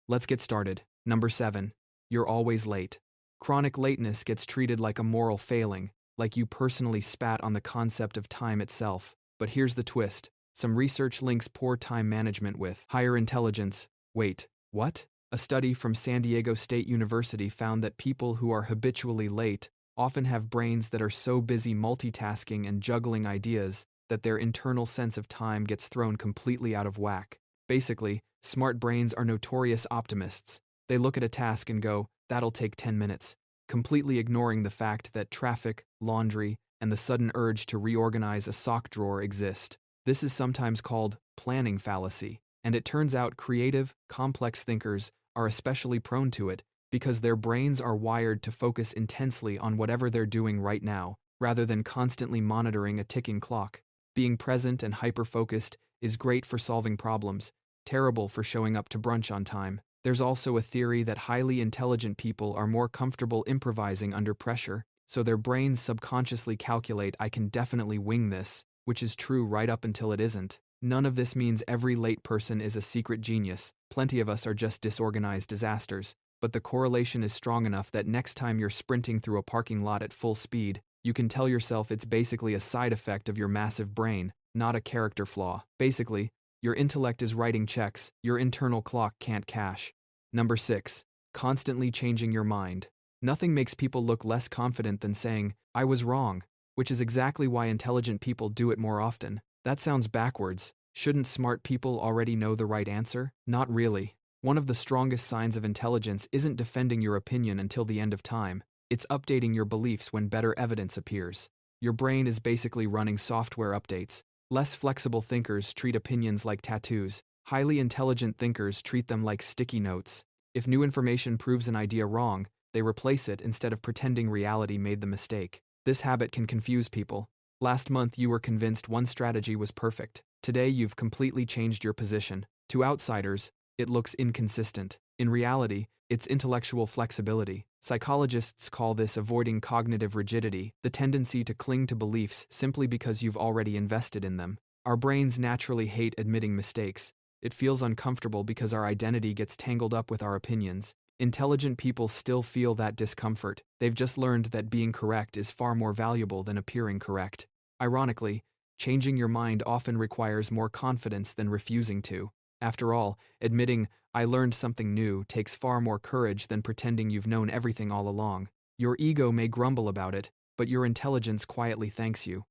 Let's get started. Number 7. You're always late. Chronic lateness gets treated like a moral failing, like you personally spat on the concept of time itself. But here's the twist. Some research links poor time management with higher intelligence. Wait, what? A study from San Diego State University found that people who are habitually late often have brains that are so busy multitasking and juggling ideas that their internal sense of time gets thrown completely out of whack. Basically, smart brains are notorious optimists. They look at a task and go, "That'll take 10 minutes," completely ignoring the fact that traffic, laundry, and the sudden urge to reorganize a sock drawer exist. This is sometimes called planning fallacy, and it turns out creative, complex thinkers are especially prone to it because their brains are wired to focus intensely on whatever they're doing right now, rather than constantly monitoring a ticking clock. Being present and hyper-focused is great for solving problems, terrible for showing up to brunch on time. There's also a theory that highly intelligent people are more comfortable improvising under pressure, so their brains subconsciously calculate, "I can definitely wing this," which is true right up until it isn't. None of this means every late person is a secret genius. Plenty of us are just disorganized disasters. But the correlation is strong enough that next time you're sprinting through a parking lot at full speed, you can tell yourself it's basically a side effect of your massive brain, not a character flaw. Basically, your intellect is writing checks your internal clock can't cash. Number 6. Constantly changing your mind. Nothing makes people look less confident than saying, "I was wrong," which is exactly why intelligent people do it more often. That sounds backwards. Shouldn't smart people already know the right answer? Not really. One of the strongest signs of intelligence isn't defending your opinion until the end of time. It's updating your beliefs when better evidence appears. Your brain is basically running software updates. Less flexible thinkers treat opinions like tattoos. Highly intelligent thinkers treat them like sticky notes. If new information proves an idea wrong, they replace it instead of pretending reality made the mistake. This habit can confuse people. Last month you were convinced one strategy was perfect. Today you've completely changed your position. To outsiders, it looks inconsistent. In reality, it's intellectual flexibility. Psychologists call this avoiding cognitive rigidity, the tendency to cling to beliefs simply because you've already invested in them. Our brains naturally hate admitting mistakes. It feels uncomfortable because our identity gets tangled up with our opinions. Intelligent people still feel that discomfort. They've just learned that being correct is far more valuable than appearing correct. Ironically, changing your mind often requires more confidence than refusing to. After all, admitting, "I learned something new," takes far more courage than pretending you've known everything all along. Your ego may grumble about it, but your intelligence quietly thanks you.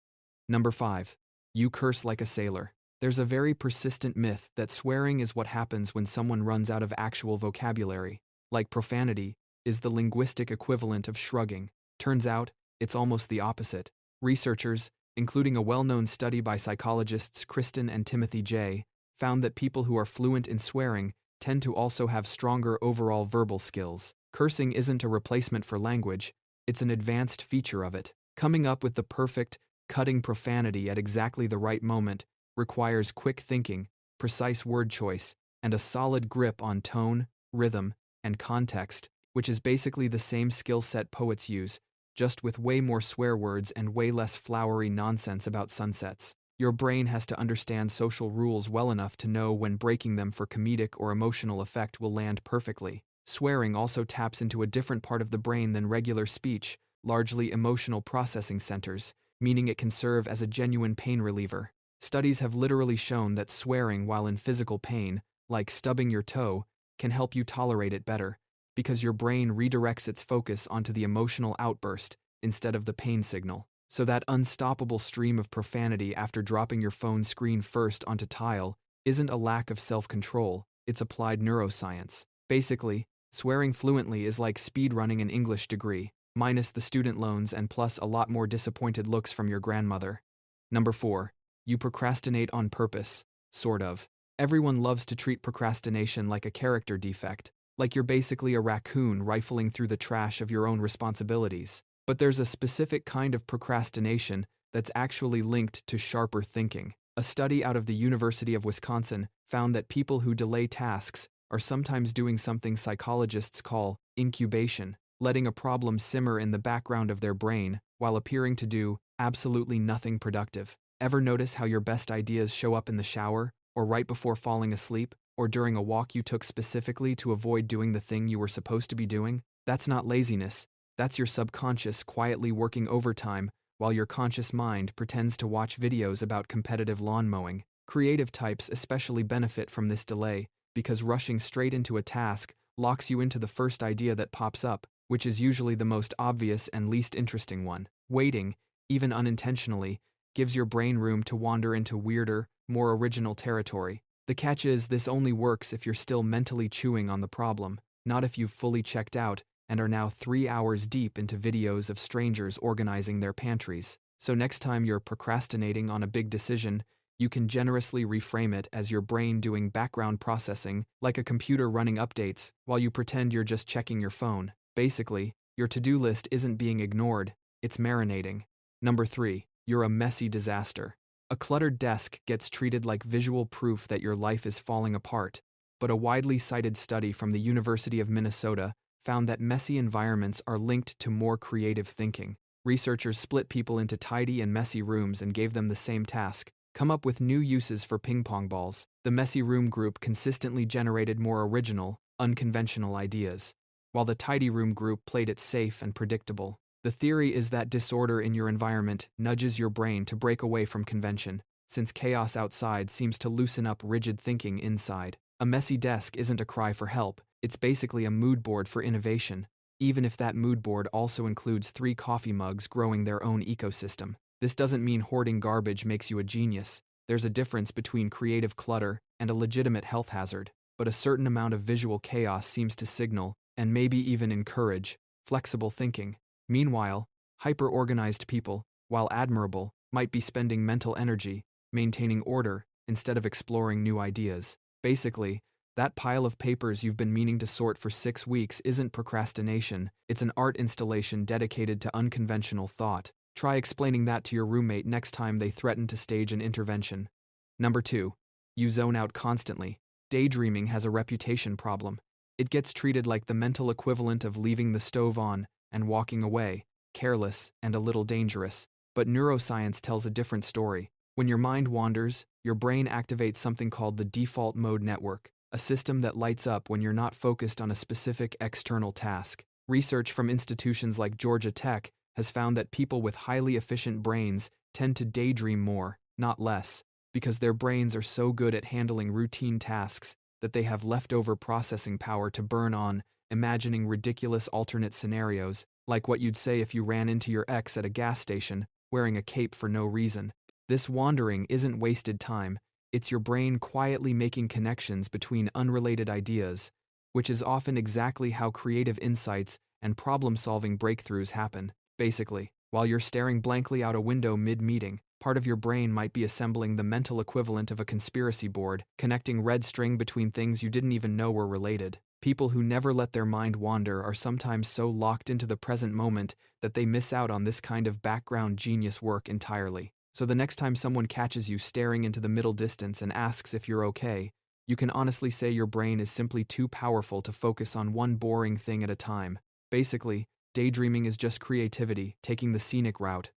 Number 5. You curse like a sailor. There's a very persistent myth that swearing is what happens when someone runs out of actual vocabulary. Like profanity is the linguistic equivalent of shrugging. Turns out, it's almost the opposite. Researchers, including a well-known study by psychologists Kristen and Timothy J., found that people who are fluent in swearing tend to also have stronger overall verbal skills. Cursing isn't a replacement for language, it's an advanced feature of it. Coming up with the perfect, cutting profanity at exactly the right moment requires quick thinking, precise word choice, and a solid grip on tone, rhythm, and context, which is basically the same skill set poets use, just with way more swear words and way less flowery nonsense about sunsets. Your brain has to understand social rules well enough to know when breaking them for comedic or emotional effect will land perfectly. Swearing also taps into a different part of the brain than regular speech, largely emotional processing centers, meaning it can serve as a genuine pain reliever. Studies have literally shown that swearing while in physical pain, like stubbing your toe, can help you tolerate it better, because your brain redirects its focus onto the emotional outburst instead of the pain signal. So that unstoppable stream of profanity after dropping your phone screen first onto tile isn't a lack of self-control, it's applied neuroscience. Basically, swearing fluently is like speedrunning an English degree, minus the student loans and plus a lot more disappointed looks from your grandmother. Number 4. You procrastinate on purpose. Sort of. Everyone loves to treat procrastination like a character defect, like you're basically a raccoon rifling through the trash of your own responsibilities. But there's a specific kind of procrastination that's actually linked to sharper thinking. A study out of the University of Wisconsin found that people who delay tasks are sometimes doing something psychologists call incubation, letting a problem simmer in the background of their brain while appearing to do absolutely nothing productive. Ever notice how your best ideas show up in the shower, or right before falling asleep, or during a walk you took specifically to avoid doing the thing you were supposed to be doing? That's not laziness. That's your subconscious quietly working overtime while your conscious mind pretends to watch videos about competitive lawn mowing. Creative types especially benefit from this delay because rushing straight into a task locks you into the first idea that pops up, which is usually the most obvious and least interesting one. Waiting, even unintentionally, gives your brain room to wander into weirder, more original territory. The catch is, this only works if you're still mentally chewing on the problem, not if you've fully checked out and are now 3 hours deep into videos of strangers organizing their pantries. So next time you're procrastinating on a big decision, you can generously reframe it as your brain doing background processing, like a computer running updates, while you pretend you're just checking your phone. Basically, your to-do list isn't being ignored, it's marinating. Number 3. You're a messy disaster. A cluttered desk gets treated like visual proof that your life is falling apart, but a widely cited study from the University of Minnesota found that messy environments are linked to more creative thinking. Researchers split people into tidy and messy rooms and gave them the same task: come up with new uses for ping pong balls. The messy room group consistently generated more original, unconventional ideas, while the tidy room group played it safe and predictable. The theory is that disorder in your environment nudges your brain to break away from convention, since chaos outside seems to loosen up rigid thinking inside. A messy desk isn't a cry for help, it's basically a mood board for innovation, even if that mood board also includes 3 coffee mugs growing their own ecosystem. This doesn't mean hoarding garbage makes you a genius. There's a difference between creative clutter and a legitimate health hazard, but a certain amount of visual chaos seems to signal, and maybe even encourage, flexible thinking. Meanwhile, hyper-organized people, while admirable, might be spending mental energy maintaining order instead of exploring new ideas. Basically, that pile of papers you've been meaning to sort for 6 weeks isn't procrastination, it's an art installation dedicated to unconventional thought. Try explaining that to your roommate next time they threaten to stage an intervention. Number 2. You zone out constantly. Daydreaming has a reputation problem. It gets treated like the mental equivalent of leaving the stove on and walking away, careless and a little dangerous. But neuroscience tells a different story. When your mind wanders, your brain activates something called the default mode network, a system that lights up when you're not focused on a specific external task. Research from institutions like Georgia Tech has found that people with highly efficient brains tend to daydream more, not less, because their brains are so good at handling routine tasks that they have leftover processing power to burn on imagining ridiculous alternate scenarios, like what you'd say if you ran into your ex at a gas station, wearing a cape for no reason. This wandering isn't wasted time, it's your brain quietly making connections between unrelated ideas, which is often exactly how creative insights and problem-solving breakthroughs happen. Basically, while you're staring blankly out a window mid-meeting, part of your brain might be assembling the mental equivalent of a conspiracy board, connecting red string between things you didn't even know were related. People who never let their mind wander are sometimes so locked into the present moment that they miss out on this kind of background genius work entirely. So the next time someone catches you staring into the middle distance and asks if you're okay, you can honestly say your brain is simply too powerful to focus on one boring thing at a time. Basically, daydreaming is just creativity, taking the scenic route.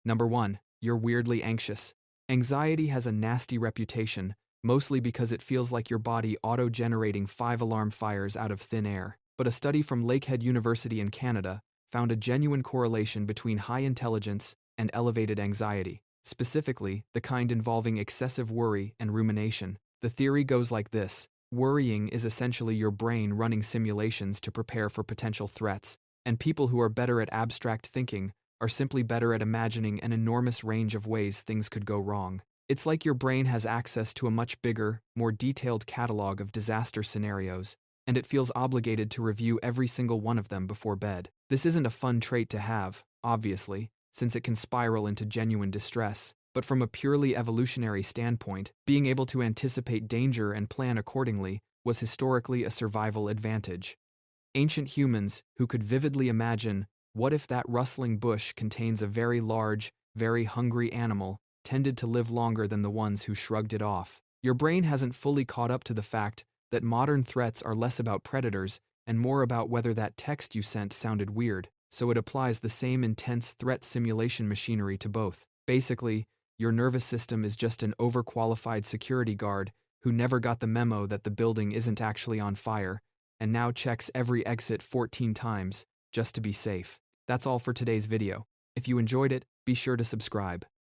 Number 1. You're weirdly anxious. Anxiety has a nasty reputation, mostly because it feels like your body auto-generating 5 alarm fires out of thin air. But a study from Lakehead University in Canada found a genuine correlation between high intelligence and elevated anxiety, specifically the kind involving excessive worry and rumination. The theory goes like this: worrying is essentially your brain running simulations to prepare for potential threats, and people who are better at abstract thinking are simply better at imagining an enormous range of ways things could go wrong. It's like your brain has access to a much bigger, more detailed catalog of disaster scenarios, and it feels obligated to review every single one of them before bed. This isn't a fun trait to have, obviously, since it can spiral into genuine distress, but from a purely evolutionary standpoint, being able to anticipate danger and plan accordingly was historically a survival advantage. Ancient humans, who could vividly imagine, what if that rustling bush contains a very large, very hungry animal, tended to live longer than the ones who shrugged it off. Your brain hasn't fully caught up to the fact that modern threats are less about predators and more about whether that text you sent sounded weird, so it applies the same intense threat simulation machinery to both. Basically, your nervous system is just an overqualified security guard who never got the memo that the building isn't actually on fire and now checks every exit 14 times just to be safe. That's all for today's video. If you enjoyed it, be sure to subscribe.